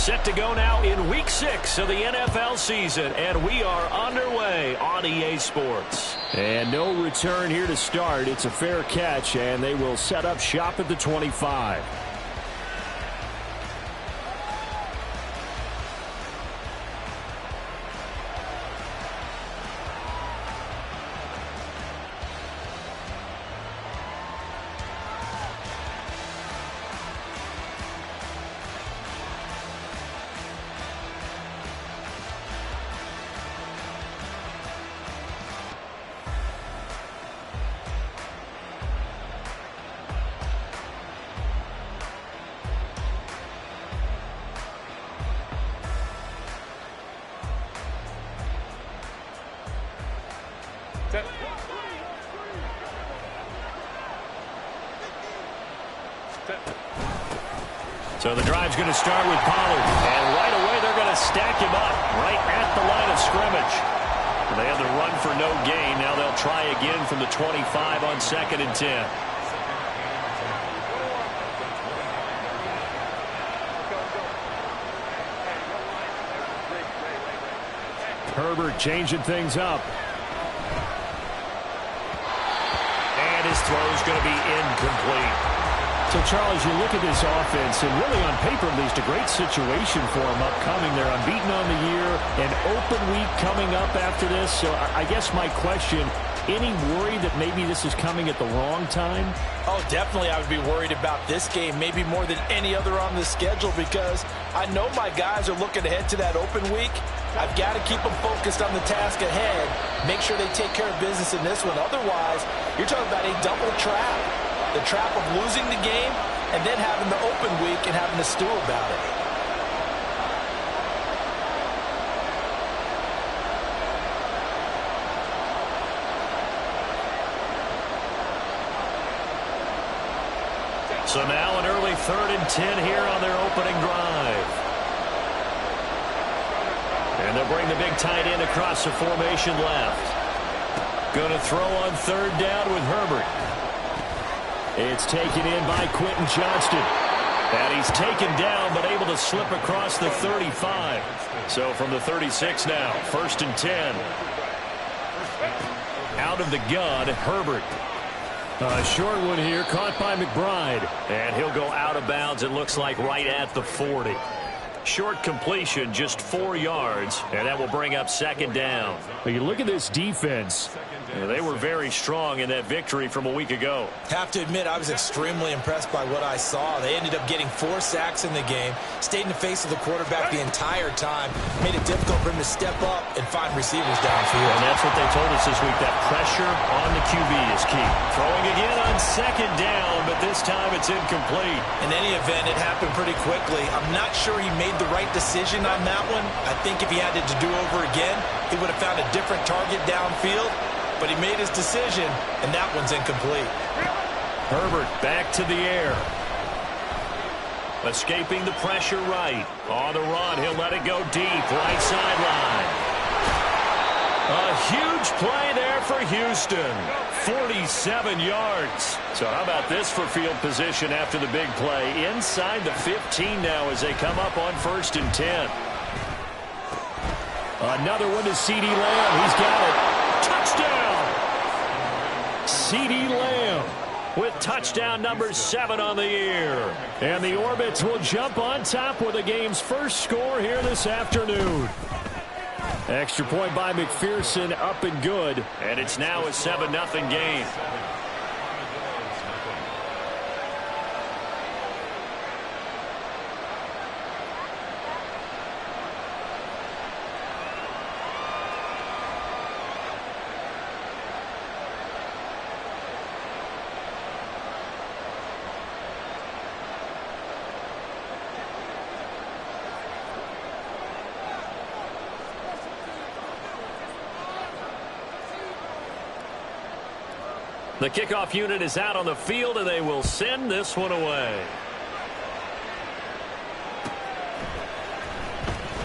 Set to go now in Week 6 of the NFL season, and we are underway on EA Sports. And no return here to start. It's a fair catch, and they will set up shop at the 25. So the drive's going to start with Pollard. And right away they're going to stack him up right at the line of scrimmage. They had the run for no gain. Now they'll try again from the 25 on 2nd and 10. Herbert changing things up. And his throw's going to be incomplete. So, Charles, you look at this offense, and really on paper, at least, a great situation for them upcoming. They're unbeaten on the year, an open week coming up after this. So I guess my question, any worry that maybe this is coming at the wrong time? Oh, definitely I would be worried about this game, maybe more than any other on the schedule, because I know my guys are looking ahead to that open week. I've got to keep them focused on the task ahead, make sure they take care of business in this one. Otherwise, you're talking about a double trap. The trap of losing the game and then having the open week and having to stew about it. So now an early 3rd and 10 here on their opening drive. And they'll bring the big tight end across the formation left. Going to throw on 3rd down with Herbert. It's taken in by Quentin Johnston. And he's taken down, but able to slip across the 35. So from the 36 now, 1st and 10. Out of the gun, Herbert. A short one here, caught by McBride. And he'll go out of bounds, it looks like, right at the 40. Short completion, just 4 yards, and that will bring up 2nd down. But you look at this defense. They were very strong in that victory from a week ago. Have to admit, I was extremely impressed by what I saw. They ended up getting 4 sacks in the game, stayed in the face of the quarterback the entire time, made it difficult for him to step up and find receivers downfield. And that's what they told us this week, that pressure on the QB is key. Throwing again on 2nd down, but this time it's incomplete. In any event, it happened pretty quickly. I'm not sure he made the right decision on that one. I think if he had it to do over again, he would have found a different target downfield. But he made his decision, and that one's incomplete. Herbert back to the air. Escaping the pressure right. On the run, he'll let it go deep. Right sideline. A huge play there for Houston. 47 yards. So how about this for field position after the big play? Inside the 15 now as they come up on 1st and 10. Another one to CeeDee Lamb. He's got it. Touchdown! CeeDee Lamb with touchdown number 7 on the year. And the Orbits will jump on top with the game's first score here this afternoon. Extra point by McPherson, up and good. And it's now a 7-0 game. The kickoff unit is out on the field, and they will send this one away.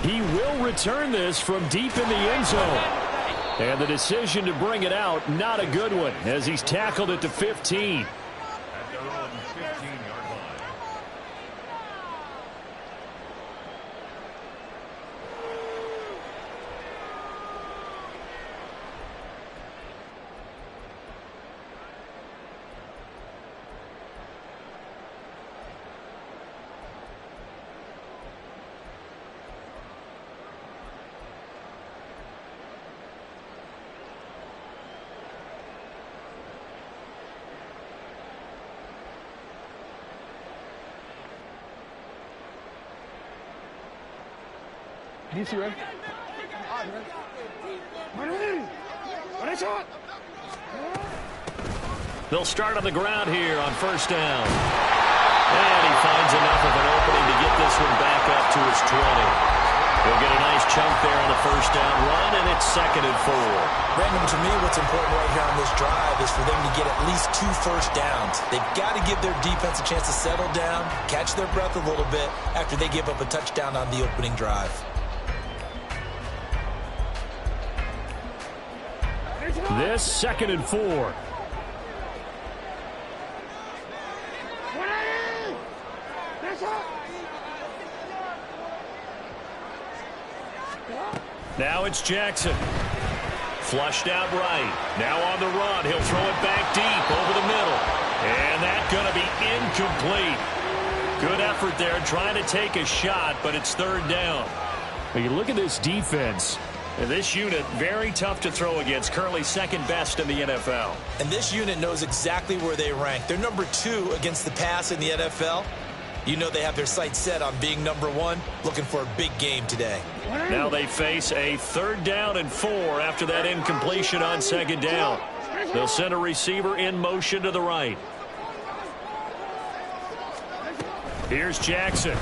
He will return this from deep in the end zone. And the decision to bring it out, not a good one, as he's tackled at the 15. They'll start on the ground here on first down. And he finds enough of an opening to get this one back up to his 20. He'll get a nice chunk there on the first down run, and it's 2nd and 4. Brandon, to me, what's important right here on this drive is for them to get at least 2 first downs. They've got to give their defense a chance to settle down, catch their breath a little bit after they give up a touchdown on the opening drive. This 2nd and 4. Now it's Jackson. Flushed out right. Now on the run. He'll throw it back deep over the middle. And that's going to be incomplete. Good effort there trying to take a shot, but it's 3rd down. When you look at this defense, and this unit, very tough to throw against. Currently 2nd best in the NFL. And this unit knows exactly where they rank. They're number 2 against the pass in the NFL. You know they have their sights set on being number 1, looking for a big game today. Now they face a 3rd down and 4 after that incompletion on 2nd down. They'll send a receiver in motion to the right. Here's Jackson.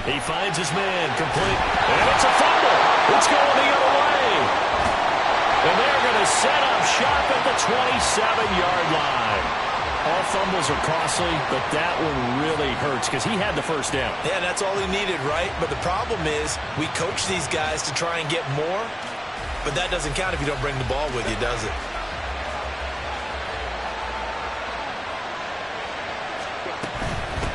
He finds his man, complete. And it's a fumble. It's going the other way. And they're going to set up shop at the 27-yard line. All fumbles are costly, but that one really hurts because he had the first down. Yeah, that's all he needed, right? But the problem is we coach these guys to try and get more, but that doesn't count if you don't bring the ball with you, does it?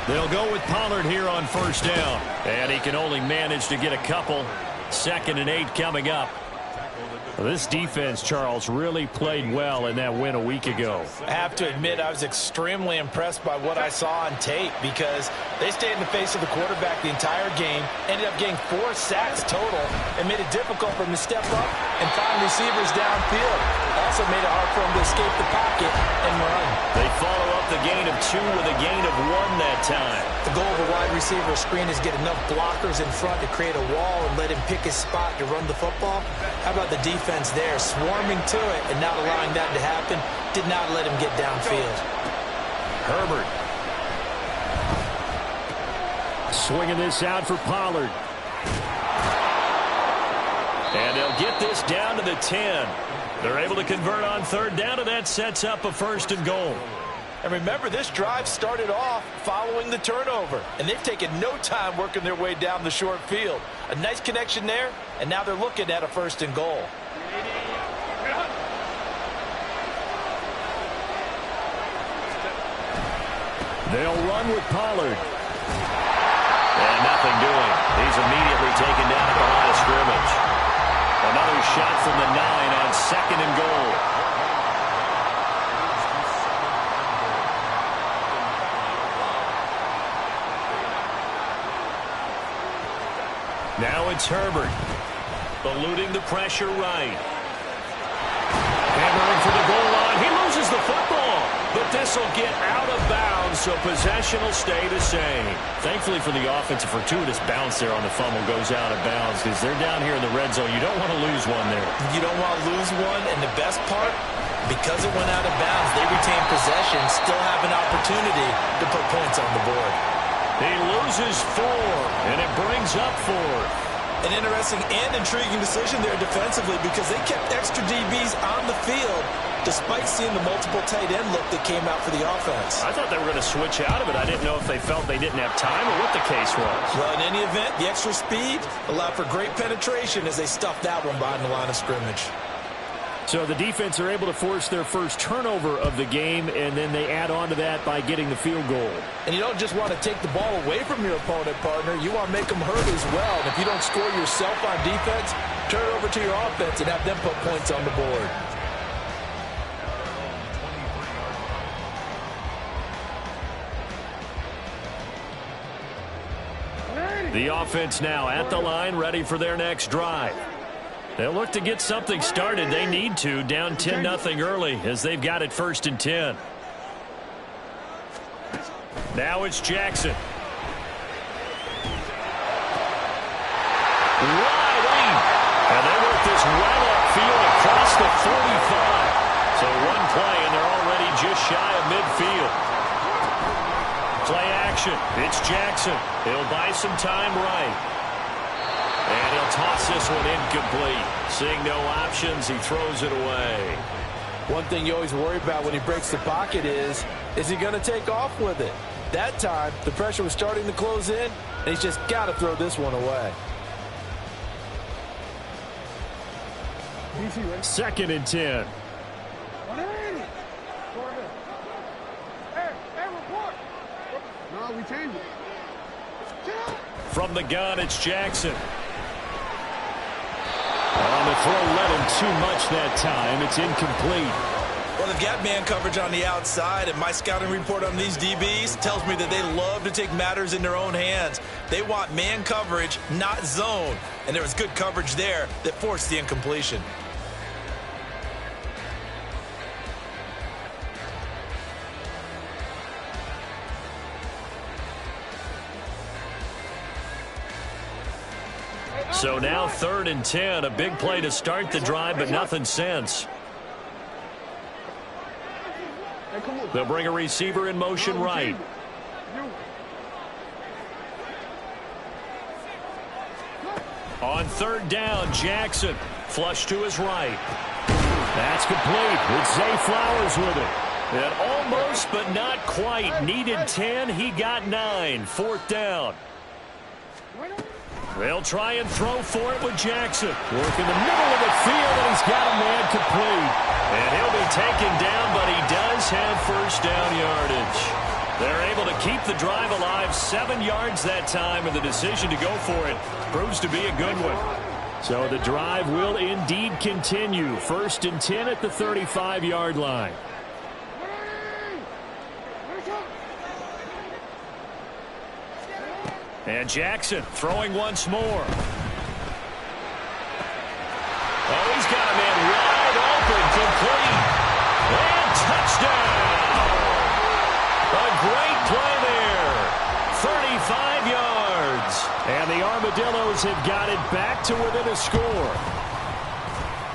They'll go with Pollard here on first down. And he can only manage to get a couple. 2nd and 8 coming up. Well, this defense, Charles, really played well in that win a week ago. I have to admit, I was extremely impressed by what I saw on tape because they stayed in the face of the quarterback the entire game, ended up getting 4 sacks total, and made it difficult for him to step up and find receivers downfield. Also made it hard for him to escape the pocket and run. They follow up the gain of 2 with a gain of 1 that time. The goal of a wide receiver screen is get enough blockers in front to create a wall and let him pick his spot to run the football. How about the defense there, swarming to it and not allowing that to happen? Did not let him get downfield. Herbert. Swinging this out for Pollard. And they'll get this down to the 10. They're able to convert on 3rd down, and that sets up a 1st and goal. And remember, this drive started off following the turnover, and they've taken no time working their way down the short field. A nice connection there, and now they're looking at a 1st and goal. They'll run with Pollard. And nothing doing. He's immediately taken down at the line of scrimmage. Another shot from the 9 on 2nd and goal. Now it's Herbert. Eluding the pressure right. Hammering for the goal line. He loses the football. But this will get out of bounds, so possession will stay the same. Thankfully for the offense, a fortuitous bounce there on the fumble goes out of bounds because they're down here in the red zone. You don't want to lose one there. You don't want to lose one, and the best part, because it went out of bounds, they retain possession, still have an opportunity to put points on the board. He loses 4, and it brings up 4. An interesting and intriguing decision there defensively because they kept extra DBs on the field despite seeing the multiple tight end look that came out for the offense. I thought they were going to switch out of it. I didn't know if they felt they didn't have time or what the case was. Well, in any event, the extra speed allowed for great penetration as they stuffed that one behind the line of scrimmage. So the defense are able to force their first turnover of the game, and then they add on to that by getting the field goal. And you don't just want to take the ball away from your opponent, partner. You want to make them hurt as well. And if you don't score yourself on defense, turn it over to your offense and have them put points on the board. The offense now at the line, ready for their next drive. They'll look to get something started. They need to, down 10-0 early as they've got it 1st and 10. Now it's Jackson. right upfield across the 45. So one play, and they're already just shy of midfield. Play action. It's Jackson. He'll buy some time right. And he'll toss this one incomplete. Seeing no options, he throws it away. One thing you always worry about when he breaks the pocket is he going to take off with it? That time, the pressure was starting to close in, and he's just got to throw this one away. 2nd and 10. No, we changed it. From the gun, it's Jackson. On the throw, led him too much that time. It's incomplete. Well, they've got man coverage on the outside, and my scouting report on these DBs tells me that they love to take matters in their own hands. They want man coverage, not zone. And there was good coverage there that forced the incompletion. So now 3rd and 10. A big play to start the drive, but nothing since. They'll bring a receiver in motion right. On 3rd down, Jackson. Flush to his right. That's complete. It's Zay Flowers with it. And almost, but not quite. Needed 10. He got 9. 4th down. They'll try and throw for it with Jackson. Work in the middle of the field, and he's got a man complete. And he'll be taken down, but he does have first down yardage. They're able to keep the drive alive. 7 yards that time, and the decision to go for it proves to be a good one. So the drive will indeed continue. 1st and 10 at the 35-yard line. And Jackson throwing once more. Oh, he's got a man wide open, complete. And touchdown. A great play there. 35 yards. And the Armadillos have got it back to within a score.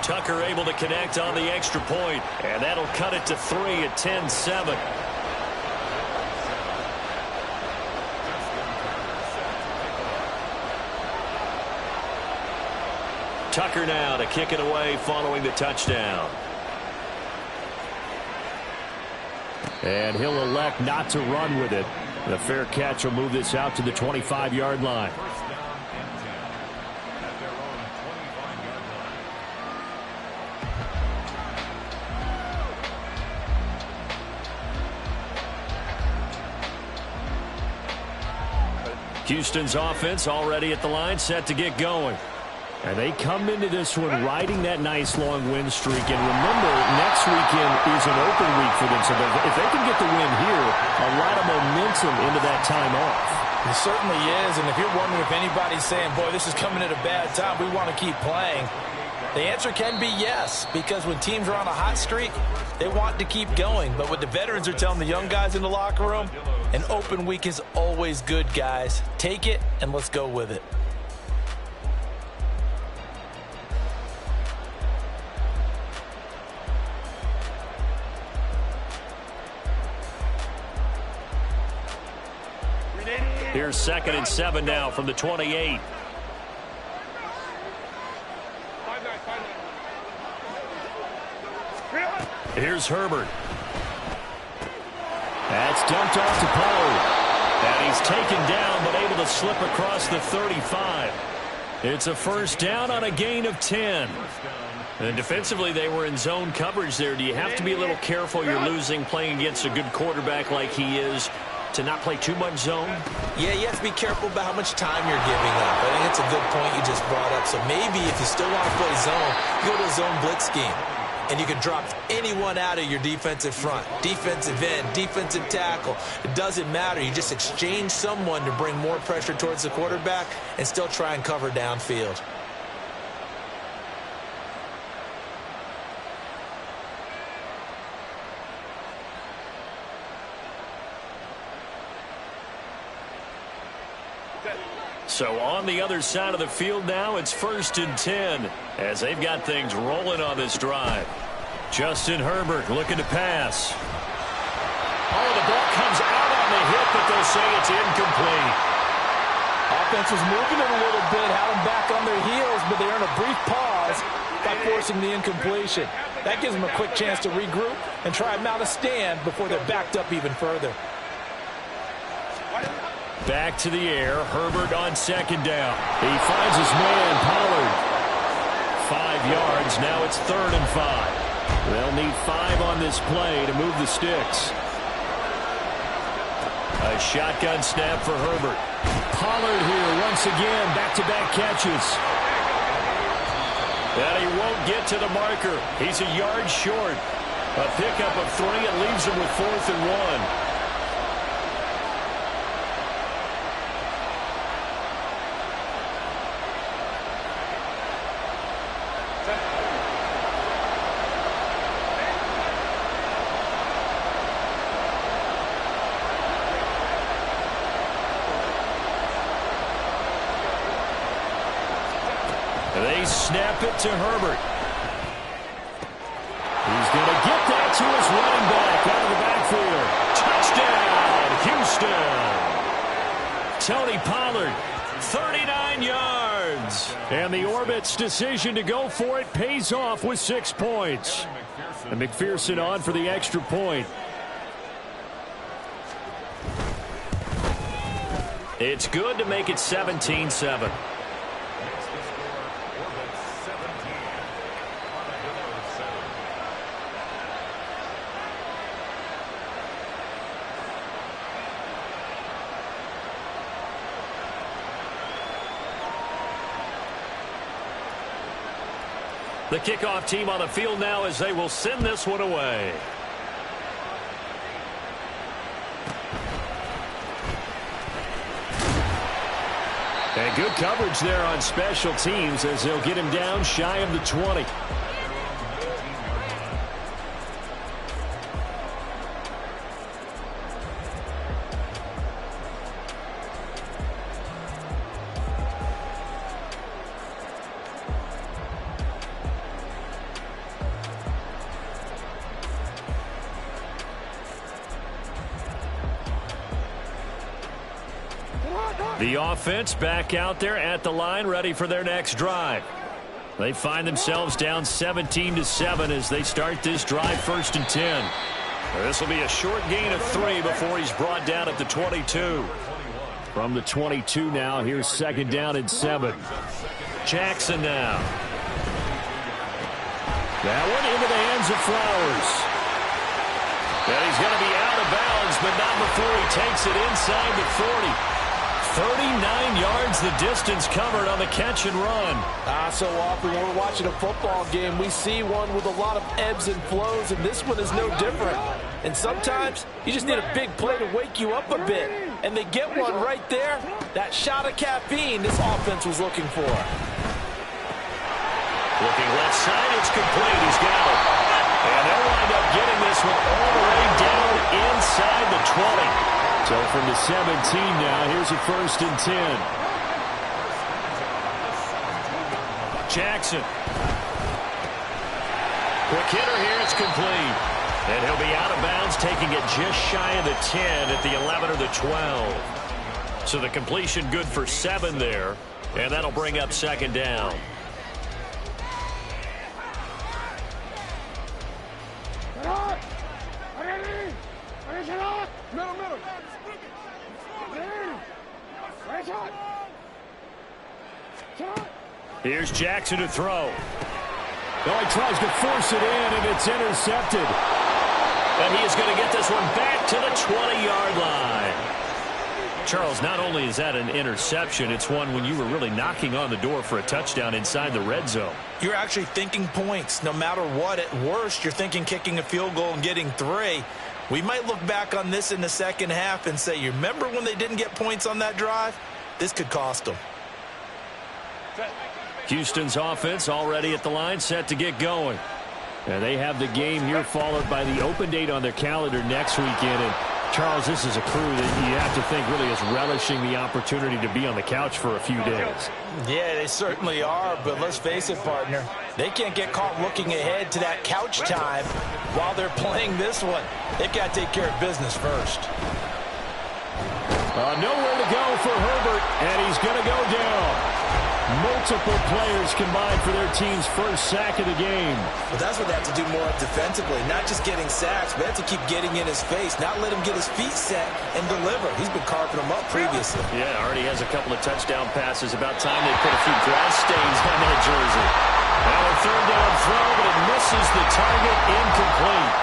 Tucker able to connect on the extra point. And that'll cut it to 3 at 10-7. Tucker now to kick it away following the touchdown. And he'll elect not to run with it. The fair catch will move this out to the 25-yard line. Houston's offense already at the line, set to get going. And they come into this one riding that nice long win streak. And remember, next weekend is an open week for them. So if they can get the win here, a lot of momentum into that time off. It certainly is. And if you're wondering if anybody's saying, boy, this is coming at a bad time, we want to keep playing, the answer can be yes. Because when teams are on a hot streak, they want to keep going. But what the veterans are telling the young guys in the locker room, an open week is always good, guys. Take it and let's go with it. Here's 2nd and 7 now from the 28. Here's Herbert. That's dumped off to Poe. And he's taken down, but able to slip across the 35. It's a first down on a gain of 10. And defensively, they were in zone coverage there. Do you have to be a little careful? You're losing, playing against a good quarterback like he is, to not play too much zone? Yeah, you have to be careful about how much time you're giving up. I think it's a good point you just brought up. So maybe if you still want to play zone, you go to a zone blitz scheme. And you can drop anyone out of your defensive front. Defensive end, defensive tackle. It doesn't matter. You just exchange someone to bring more pressure towards the quarterback and still try and cover downfield. So on the other side of the field now, it's 1st and 10. as they've got things rolling on this drive. Justin Herbert looking to pass. Oh, the ball comes out on the hit, but they'll say it's incomplete. Offense was moving it a little bit, had them back on their heels, but they earned a brief pause by forcing the incompletion. That gives them a quick chance to regroup and try and mount a stand before they're backed up even further. Back to the air. Herbert on second down. He finds his man, Pollard. 5 yards. Now it's 3rd and 5. They'll need 5 on this play to move the sticks. A shotgun snap for Herbert. Pollard here once again. Back-to-back catches. And he won't get to the marker. He's a yard short. A pickup of 3. It leaves him with 4th and 1. They snap it to Herbert. He's going to get that to his running back out of the backfield. Touchdown, Houston. Tony Pollard, 39 yards. And the Orbits' decision to go for it pays off with 6 points. And McPherson on for the extra point. It's good to make it 17-7. The kickoff team on the field now as they will send this one away. And good coverage there on special teams as they'll get him down shy of the 20. The offense back out there at the line, ready for their next drive. They find themselves down 17-7 as they start this drive, 1st and 10. This will be a short gain of 3 before he's brought down at the 22. From the 22 now, here's 2nd down and 7. Jackson now. That one into the hands of Flowers. And he's going to be out of bounds, but not before he takes it inside the 40. 39 yards the distance covered on the catch and run. So often when we're watching a football game, we see one with a lot of ebbs and flows, and this one is no different. And sometimes you just need a big play to wake you up a bit. And they get one right there. That shot of caffeine this offense was looking for. Looking left side, it's complete. He's got it. And they'll wind up getting this one all the way down inside the 20. So from the 17 now, here's a 1st and 10. Jackson. Quick hitter here, it's complete. And he'll be out of bounds, taking it just shy of the 10 at the 11 or the 12. So the completion good for 7 there. And that'll bring up 2nd down. Here's Jackson to throw. Oh, he tries to force it in, and it's intercepted. And he is going to get this one back to the 20-yard line. Charles, not only is that an interception, it's one when you were really knocking on the door for a touchdown inside the red zone. You're actually thinking points. No matter what, at worst, you're thinking kicking a field goal and getting 3. We might look back on this in the second half and say, you remember when they didn't get points on that drive? This could cost them. Houston's offense already at the line, set to get going. And they have the game here followed by the open date on their calendar next weekend. And Charles, this is a crew that you have to think really is relishing the opportunity to be on the couch for a few days. Yeah, they certainly are, but let's face it, partner. They can't get caught looking ahead to that couch time while they're playing this one. They've got to take care of business first. Nowhere to go for Herbert, and he's going to go down. Multiple players combined for their team's first sack of the game. Well, that's what they have to do more of defensively, not just getting sacks, but they have to keep getting in his face, not let him get his feet set and deliver. He's been carving them up previously. Yeah, already has a couple of touchdown passes. About time they put a few grass stains on that jersey. Now a third down throw, but it misses the target, incomplete.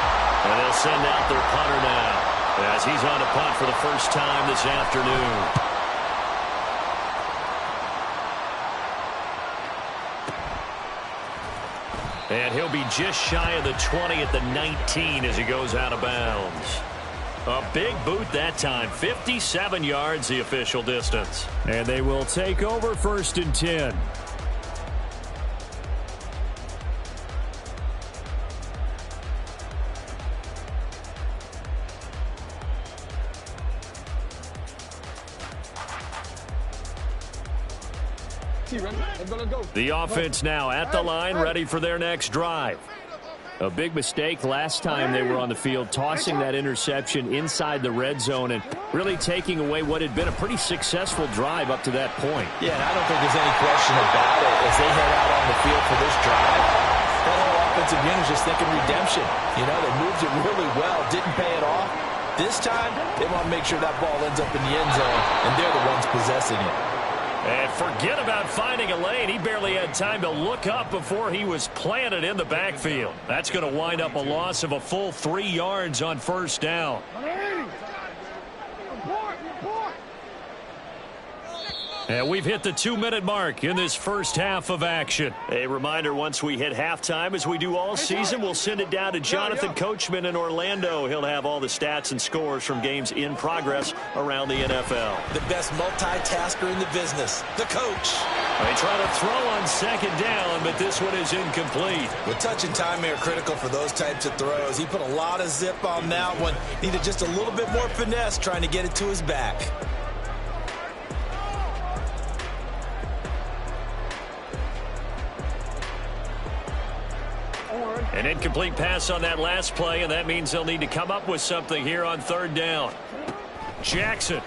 And they'll send out their punter now, as he's on a punt for the first time this afternoon. And he'll be just shy of the 20 at the 19 as he goes out of bounds. A big boot that time. 57 yards, the official distance. And they will take over 1st and 10. The offense now at the line, ready for their next drive. A big mistake last time they were on the field, tossing that interception inside the red zone and really taking away what had been a pretty successful drive up to that point. Yeah, and I don't think there's any question about it. As they head out on the field for this drive, that whole offensive unit is just thinking redemption. You know, they moved it really well, didn't pay it off. This time, they want to make sure that ball ends up in the end zone, and they're the ones possessing it. And forget about finding a lane. He barely had time to look up before he was planted in the backfield. That's going to wind up a loss of a full 3 yards on 1st down. And we've hit the 2-minute mark in this first half of action. A reminder, once we hit halftime, as we do all season, we'll send it down to Jonathan Coachman in Orlando. He'll have all the stats and scores from games in progress around the NFL. The best multitasker in the business, the coach. They try to throw on 2nd down, but this one is incomplete. With touch and timing are critical for those types of throws. He put a lot of zip on that one. Needed just a little bit more finesse trying to get it to his back. An incomplete pass on that last play, and that means they'll need to come up with something here on 3rd down. Jackson.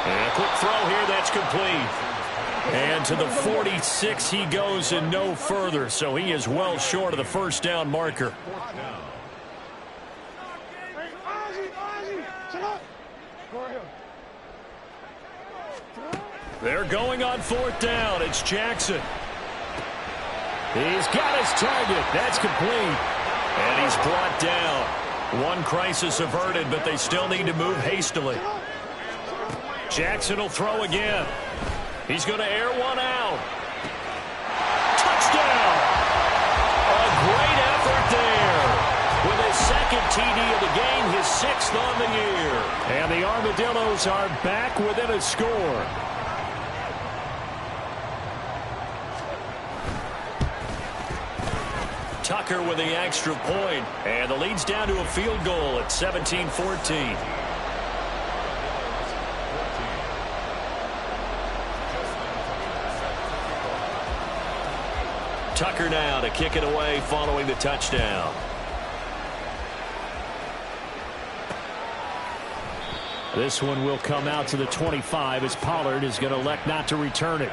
And a quick throw here, that's complete. And to the 46 he goes and no further, so he is well short of the 1st down marker. They're going on 4th down. It's Jackson. He's got his target. That's complete. And he's brought down. One crisis averted, but they still need to move hastily. Jackson will throw again. He's going to air one out. Touchdown! A great effort there. With his 2nd TD of the game, his 6th on the year. And the Armadillos are back within a score. Tucker with the extra point, and the lead's down to a field goal at 17-14. Tucker now to kick it away following the touchdown. This one will come out to the 25 as Pollard is going to elect not to return it.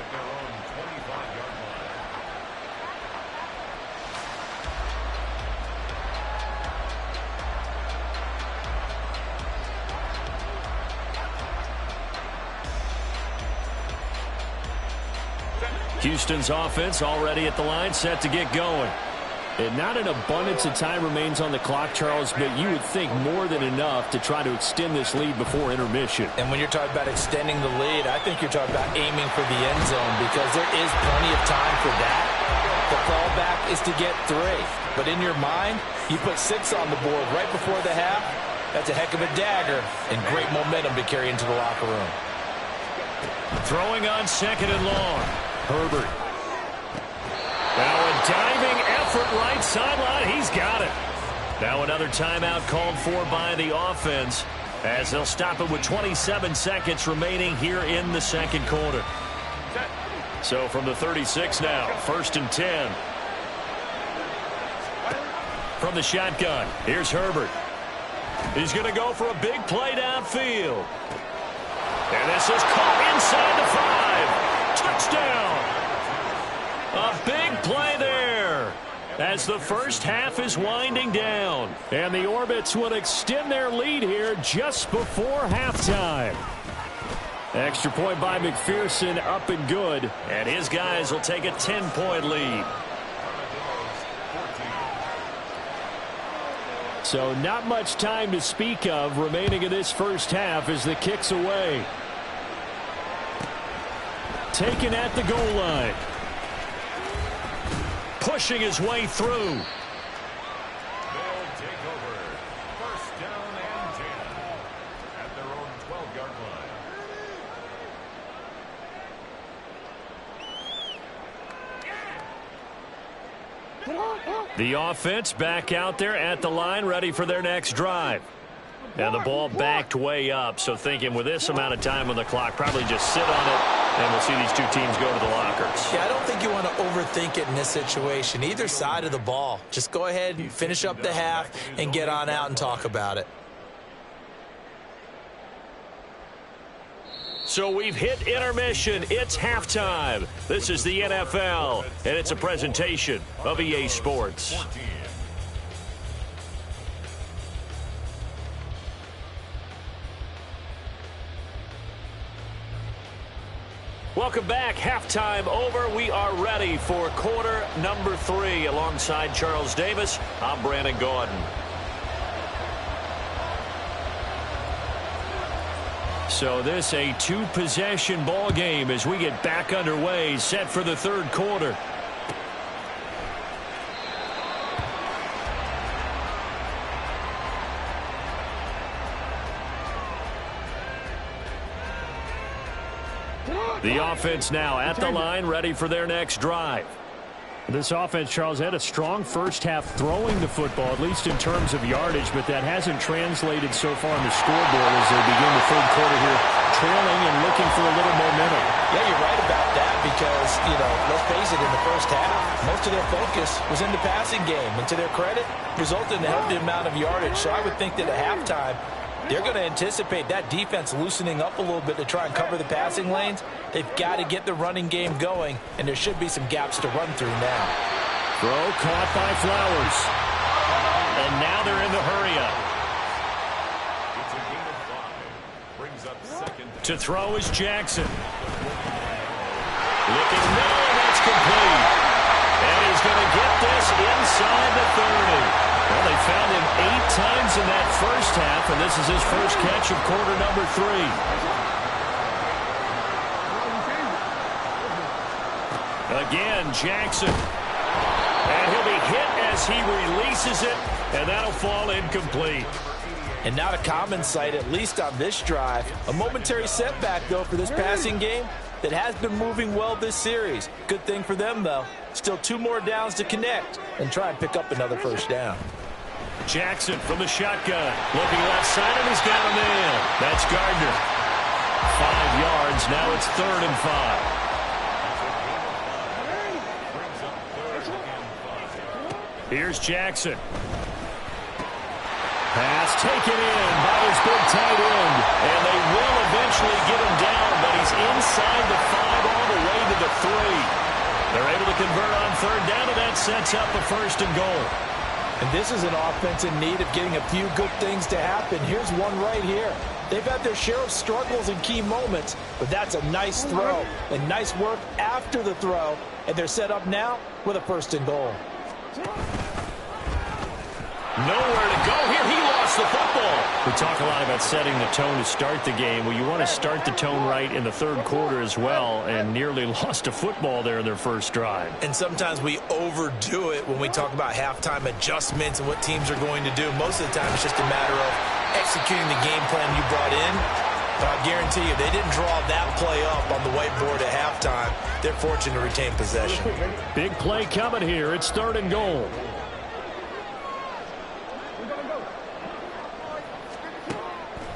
Houston's offense already at the line, set to get going. And not an abundance of time remains on the clock, Charles, but you would think more than enough to try to extend this lead before intermission. And when you're talking about extending the lead, I think you're talking about aiming for the end zone because there is plenty of time for that. The fallback is to get 3. But in your mind, you put 6 on the board right before the half. That's a heck of a dagger and great momentum to carry into the locker room. Throwing on 2nd and long. Herbert. Now a diving effort right sideline. He's got it. Now another timeout called for by the offense as they'll stop it with 27 seconds remaining here in the second quarter. So from the 36 now, 1st and 10. From the shotgun, here's Herbert. He's going to go for a big play downfield. And this is caught inside the 5. Touchdown. A big play there as the first half is winding down. And the Orbits will extend their lead here just before halftime. Extra point by McPherson, up and good. And his guys will take a 10-point lead. So not much time to speak of remaining in this first half as the kick's away. Taken at the goal line. Pushing his way through. They'll take over. 1st down and 10 at their own 12-yard line. The offense back out there at the line, ready for their next drive. And the ball backed way up, so thinking with this amount of time on the clock, probably just sit on it, and we'll see these two teams go to the lockers. Yeah, I don't think you want to overthink it in this situation. Either side of the ball. Just go ahead and finish up the half and get on out and talk about it. So we've hit intermission. It's halftime. This is the NFL, and it's a presentation of EA Sports. Welcome back. Halftime over. We are ready for quarter number 3. Alongside Charles Davis, I'm Brandon Gaudin. So this a 2-possession ball game as we get back underway, set for the third quarter. The offense now at the line, ready for their next drive. This offense, Charles, had a strong first half throwing the football, at least in terms of yardage, but that hasn't translated so far on the scoreboard as they begin the third quarter here, trailing and looking for a little momentum. Yeah, you're right about that because, let's face it, in the first half, most of their focus was in the passing game. And to their credit, resulted in a healthy amount of yardage. So I would think that at halftime, they're going to anticipate that defense loosening up a little bit to try and cover the passing lanes. They've got to get the running game going, and there should be some gaps to run through now. Throw caught by Flowers. And now they're in the hurry-up. It's a gain of 5. Brings up 2nd. To throw is Jackson. Looking middle, and that's complete. And he's going to get this inside the 30. Well, they found him 8 times in that first half, and this is his first catch of quarter number 3. Again, Jackson. And he'll be hit as he releases it, and that'll fall incomplete. And not a common sight, at least on this drive. A momentary setback, though, for this passing game that has been moving well this series. Good thing for them, though. Still 2 more downs to connect and try and pick up another first down. Jackson from the shotgun. Looking left side, and he's got him in. That's Gardner. 5 yards. Now it's 3rd and 5. Here's Jackson. Pass taken in by his big tight end. And they will eventually get him down, but he's inside the 5 all the way to the 3. They're able to convert on 3rd down, and that sets up a 1st and goal. And this is an offense in need of getting a few good things to happen. Here's one right here. They've had their share of struggles in key moments, but that's a nice throw and nice work after the throw. And they're set up now with a 1st and goal. Nowhere to go here. He lost the football. We talk a lot about setting the tone to start the game. Well, you want to start the tone right in the 3rd quarter as well, and nearly lost a football there in their first drive. And sometimes we overdo it when we talk about halftime adjustments and what teams are going to do. Most of the time, it's just a matter of executing the game plan you brought in. But I guarantee you, they didn't draw that play up on the whiteboard at halftime. They're fortunate to retain possession. Big play coming here. It's 3rd and goal.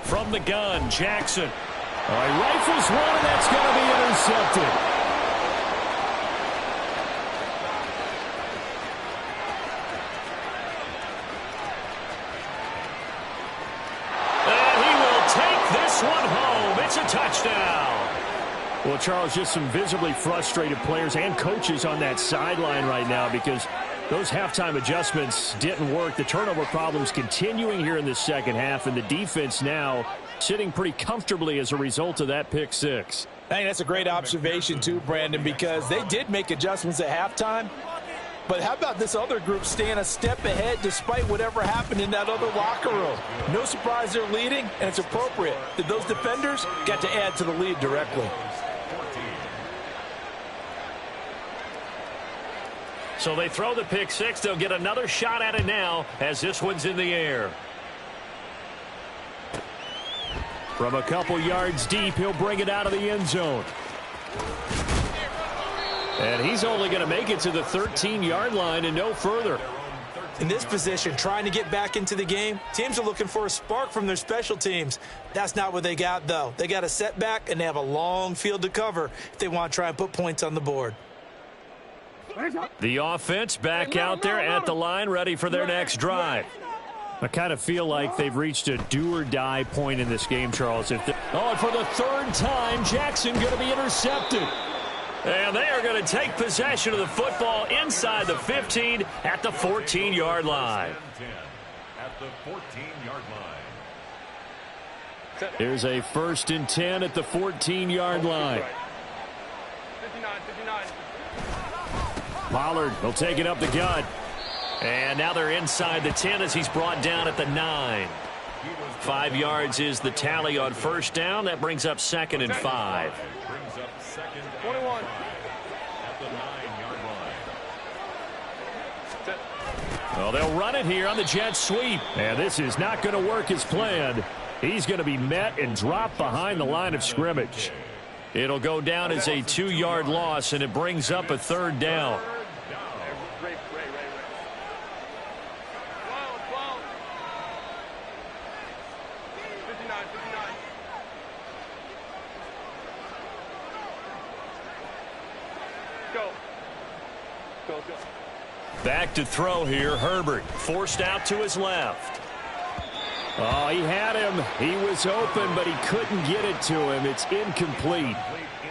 From the gun, Jackson. He rifles one, and that's going to be intercepted. And he will take this one home. It's a touchdown. Well, Charles, just some visibly frustrated players and coaches on that sideline right now because those halftime adjustments didn't work. The turnover problems continuing here in the second half, and the defense now sitting pretty comfortably as a result of that pick six. I think that's a great observation too, Brandon, because they did make adjustments at halftime. But how about this other group staying a step ahead despite whatever happened in that other locker room? No surprise they're leading, and it's appropriate that those defenders got to add to the lead directly. So they throw the pick six. They'll get another shot at it now as this one's in the air. From a couple yards deep, he'll bring it out of the end zone. And he's only going to make it to the 13-yard line and no further. In this position, trying to get back into the game, teams are looking for a spark from their special teams. That's not what they got, though. They got a setback, and they have a long field to cover if they want to try and put points on the board. The offense back out there at the line, ready for their next drive. I kind of feel like they've reached a do-or-die point in this game, Charles. And for the third time, Jackson going to be intercepted. And they are going to take possession of the football inside the 15 at the 14-yard line. At the 14-yard line. There's a 1st and 10 at the 14-yard line. 59. Pollard will take it up the gut. And now they're inside the 10 as he's brought down at the 9. 5 yards is the tally on first down. That brings up 2nd and 5. Brings up 2nd 21. At the 9-yard line. Well, they'll run it here on the jet sweep. And this is not going to work as planned. He's going to be met and dropped behind the line of scrimmage. It'll go down as a 2-yard loss, and it brings up a 3rd down. Back to throw here, Herbert. Forced out to his left. Oh, he had him. He was open, but he couldn't get it to him. It's incomplete.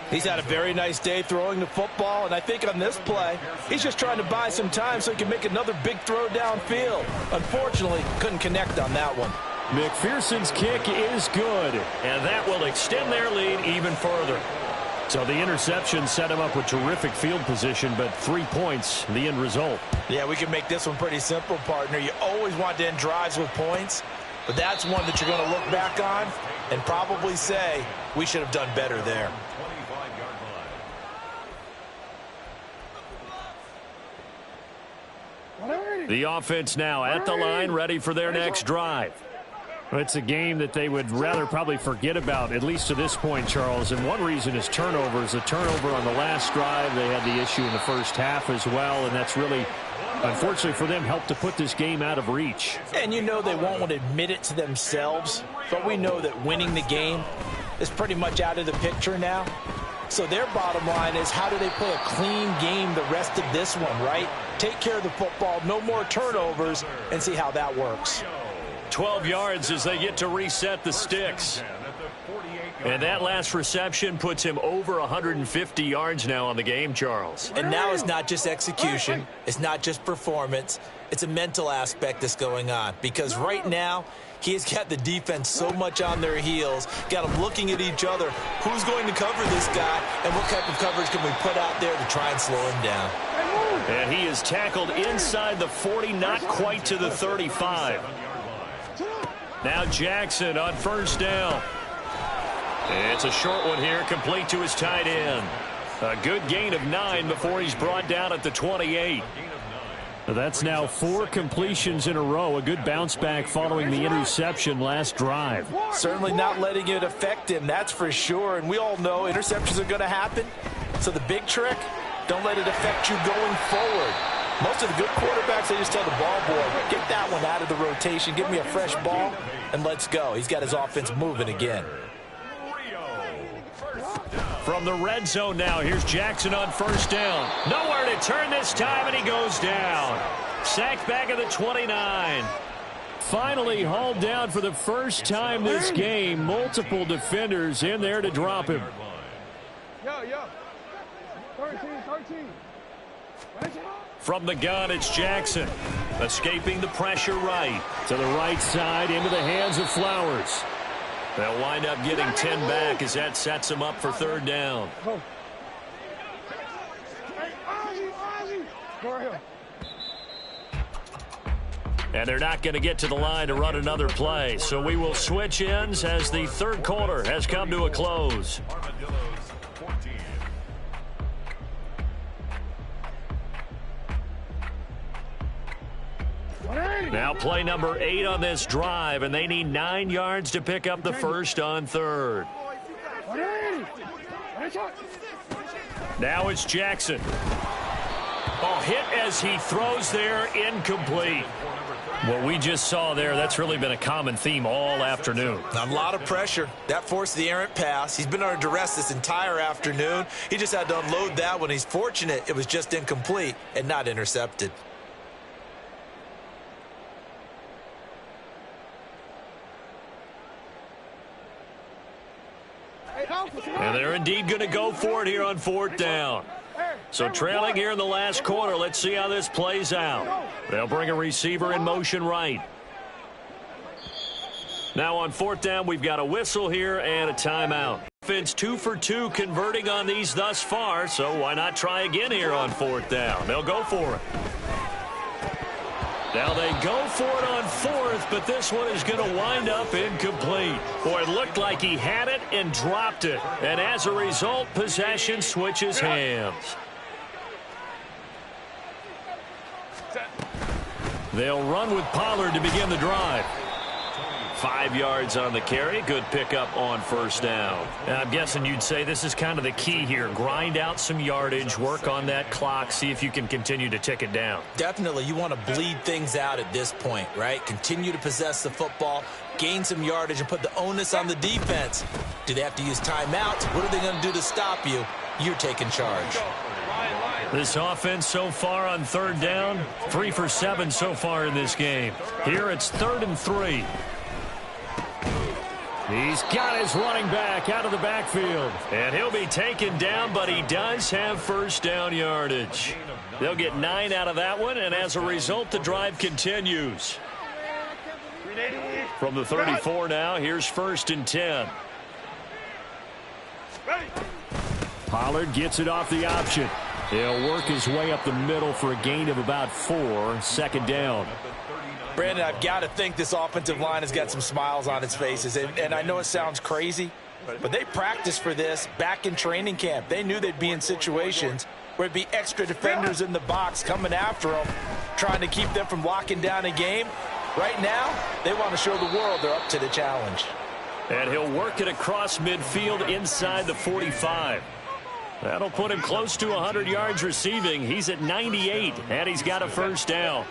He's had a very nice day throwing the football, and I think on this play, he's just trying to buy some time so he can make another big throw downfield. Unfortunately, couldn't connect on that one. McPherson's kick is good. And that will extend their lead even further. So the interception set him up with terrific field position, but 3 points, the end result. Yeah, we can make this one pretty simple, partner. You always want to end drives with points, but that's one that you're going to look back on and probably say, we should have done better there. 25-yard line. The offense now at the line, ready for their next drive. It's a game that they would rather probably forget about, at least to this point, Charles. And one reason is turnovers. A turnover on the last drive. They had the issue in the first half as well, and that's really, unfortunately for them, helped to put this game out of reach. And you know they won't want to admit it to themselves, but we know that winning the game is pretty much out of the picture now. So their bottom line is, how do they play a clean game the rest of this one, right? Take care of the football, no more turnovers, and see how that works. 12 yards as they get to reset the sticks. And that last reception puts him over 150 yards now on the game, Charles. And now it's not just execution. It's not just performance. It's a mental aspect that's going on. Because right now, he has got the defense so much on their heels, got them looking at each other. Who's going to cover this guy, and what type of coverage can we put out there to try and slow him down? And he is tackled inside the 40, not quite to the 35. Now Jackson on first down. It's a short one here, complete to his tight end. A good gain of 9 before he's brought down at the 28. That's now 4 completions in a row. A good bounce back following the interception last drive. Certainly not letting it affect him, that's for sure. And we all know interceptions are going to happen. So the big trick, don't let it affect you going forward. Most of the good quarterbacks, they just tell the ball boy, get that one out of the rotation, give me a fresh ball, and let's go. He's got his offense moving again. From the red zone now, here's Jackson on first down. Nowhere to turn this time, and he goes down. Sacked back at the 29. Finally hauled down for the first time this game. Multiple defenders in there to drop him. Yo. 13. From the gun, it's Jackson. Escaping the pressure right. To the right side, into the hands of Flowers. They'll wind up getting 10 back as that sets them up for third down. And they're not going to get to the line to run another play. So we will switch ends as the third quarter has come to a close. Now play number 8 on this drive, and they need 9 yards to pick up the first on third. Now it's Jackson. Oh, hit as he throws there, incomplete. What we just saw there, that's really been a common theme all afternoon. A lot of pressure. That forced the errant pass. He's been under duress this entire afternoon. He just had to unload that one. He's fortunate it was just incomplete and not intercepted. And they're indeed going to go for it here on fourth down. So trailing here in the last quarter, let's see how this plays out. They'll bring a receiver in motion right. Now on fourth down, we've got a whistle here and a timeout. Offense 2 for 2 converting on these thus far, so why not try again here on fourth down? They'll go for it. Now they go for it on fourth, but this one is going to wind up incomplete. Boy, it looked like he had it and dropped it. And as a result, possession switches hands. They'll run with Pollard to begin the drive. 5 yards on the carry. Good pickup on first down. And I'm guessing you'd say this is kind of the key here. Grind out some yardage, work on that clock, see if you can continue to tick it down. Definitely, you want to bleed things out at this point, right? Continue to possess the football, gain some yardage, and put the onus on the defense. Do they have to use timeouts? What are they going to do to stop you? You're taking charge. This offense so far on third down, 3 for 7 so far in this game. Here it's 3rd and 3. He's got his running back out of the backfield. And he'll be taken down, but he does have first down yardage. They'll get 9 out of that one, and as a result, the drive continues. From the 34 now, here's 1st and 10. Pollard gets it off the option. He'll work his way up the middle for a gain of about 4, 2nd down. Brandon, I've got to think this offensive line has got some smiles on its faces. And I know it sounds crazy, but they practiced for this back in training camp. They knew they'd be in situations where it'd be extra defenders in the box coming after them, trying to keep them from locking down a game. Right now, they want to show the world they're up to the challenge. And he'll work it across midfield inside the 45. That'll put him close to 100 yards receiving. He's at 98, and he's got a first down.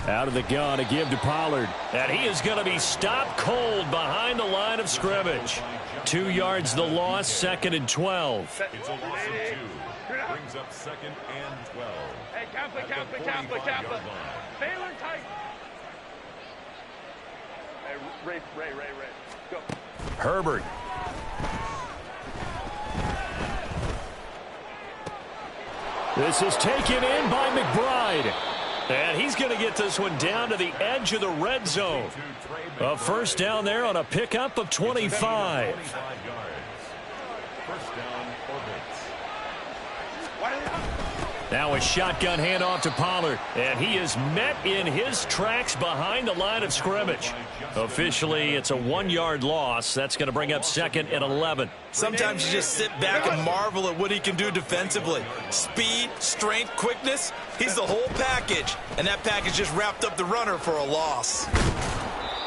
Out of the gun, a give to Pollard. And he is going to be stopped cold behind the line of scrimmage. 2 yards the loss, 2nd and 12. It's a loss of 2. Brings up 2nd and 12. Hey, Kappa. Baylor tight. Hey, Ray. Go. Herbert. This is taken in by McBride. And he's going to get this one down to the edge of the red zone. A first down there on a pickup of 25. First down, Orbits. Now a shotgun handoff to Pollard. And he is met in his tracks behind the line of scrimmage. Officially, it's a 1-yard loss. That's going to bring up 2nd and 11. Sometimes you just sit back and marvel at what he can do defensively. Speed, strength, quickness, he's the whole package. And that package just wrapped up the runner for a loss.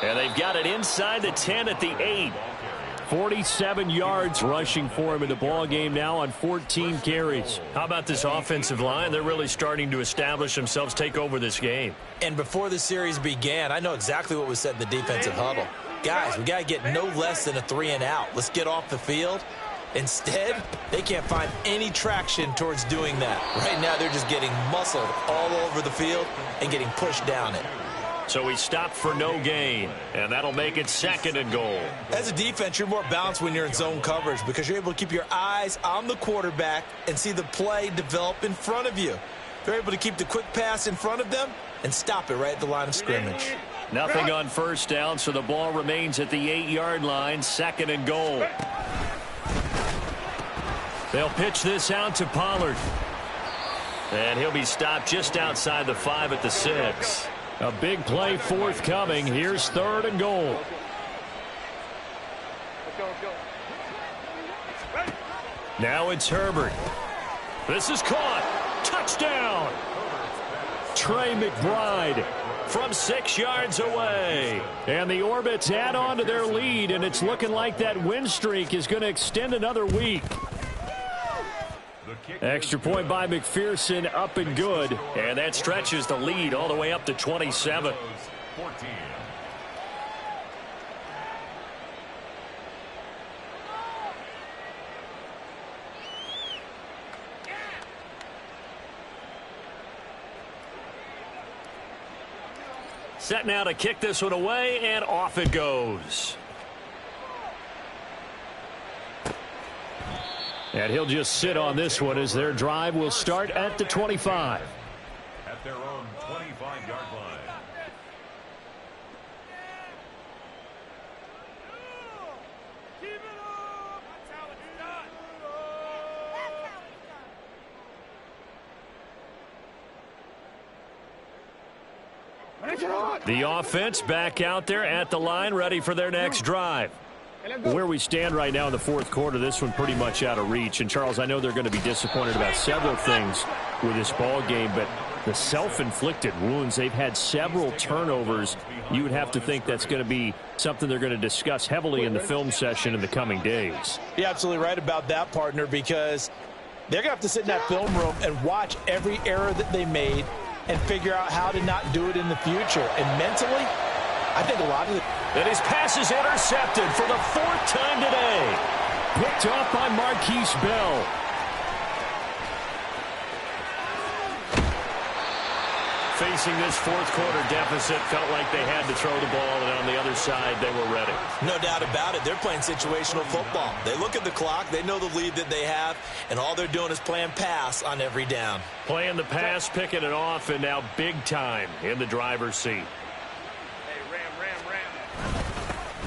And they've got it inside the 10 at the 8. 47 yards rushing for him in the ball game now on 14 carries. How about this offensive line? They're really starting to establish themselves, take over this game. And before the series began, I know exactly what was said in the defensive huddle. Guys, we got to get no less than a 3-and-out. Let's get off the field. Instead, they can't find any traction towards doing that. Right now, they're just getting muscled all over the field and getting pushed down it. So he stopped for no gain, and that'll make it 2nd and goal. As a defense, you're more balanced when you're in zone coverage because you're able to keep your eyes on the quarterback and see the play develop in front of you. They're able to keep the quick pass in front of them and stop it right at the line of scrimmage. Nothing on first down, so the ball remains at the 8-yard line, 2nd and goal. They'll pitch this out to Pollard. And he'll be stopped just outside the 5 at the 6. A big play forthcoming. Here's 3rd and goal. Let's go, let's go. Ready. Now it's Herbert. This is caught. Touchdown. Trey McBride From 6 yards away. and the Orbits add on to their lead, and it's looking like that win streak is going to extend another week. Extra point by McPherson, up and good. And that stretches the lead all the way up to 27. 14. Set now to kick this one away, and off it goes. And he'll just sit on this one as their drive will start at the 25. At their own 25-yard line. Keep it up. That's how it's done. The offense back out there at the line, ready for their next drive. Where we stand right now in the fourth quarter, this one pretty much out of reach. And, Charles, I know they're going to be disappointed about several things with this ball game, but the self-inflicted wounds, they've had several turnovers. You would have to think that's going to be something they're going to discuss heavily in the film session in the coming days. You're absolutely right about that, partner, because they're going to have to sit in that film room and watch every error that they made and figure out how to not do it in the future. And mentally, I think a lot of it. And his pass is intercepted for the 4th time today. Picked off by Marquise Bell. Facing this fourth quarter deficit, felt like they had to throw the ball, and on the other side, they were ready. No doubt about it. They're playing situational football. They look at the clock. They know the lead that they have, and all they're doing is playing pass on every down. Playing the pass, picking it off, and now big time in the driver's seat. Hey, ram.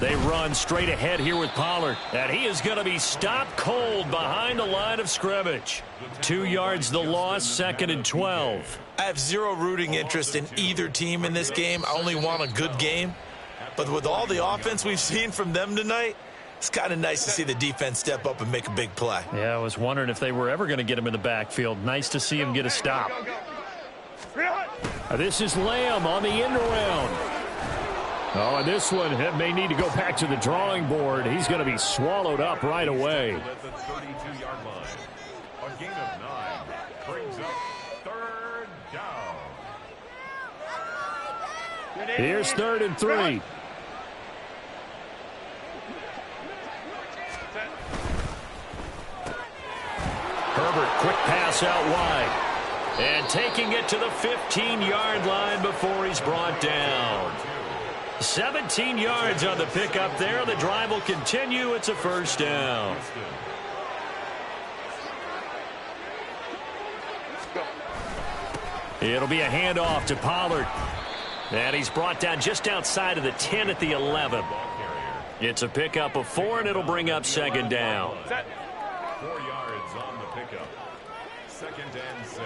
They run straight ahead here with Pollard, and he is going to be stopped cold behind the line of scrimmage. 2 yards the loss, 2nd and 12. I have zero rooting interest in either team in this game. I only want a good game. But with all the offense we've seen from them tonight, it's kind of nice to see the defense step up and make a big play. Yeah, I was wondering if they were ever going to get him in the backfield. Nice to see him get a stop. This is Lamb on the end around. Oh, and this one may need to go back to the drawing board. He's going to be swallowed up right away. At the 32-yard line. A gain of 9 brings up 3rd down. Here's 3rd and 3. Herbert, quick pass out wide. And taking it to the 15-yard line before he's brought down. 17 yards on the pickup there. The drive will continue. It's a 1st down. It'll be a handoff to Pollard. And he's brought down just outside of the 10 at the 11. It's a pickup of 4, and it'll bring up 2nd down. 4 yards on the pickup. 2nd and 6.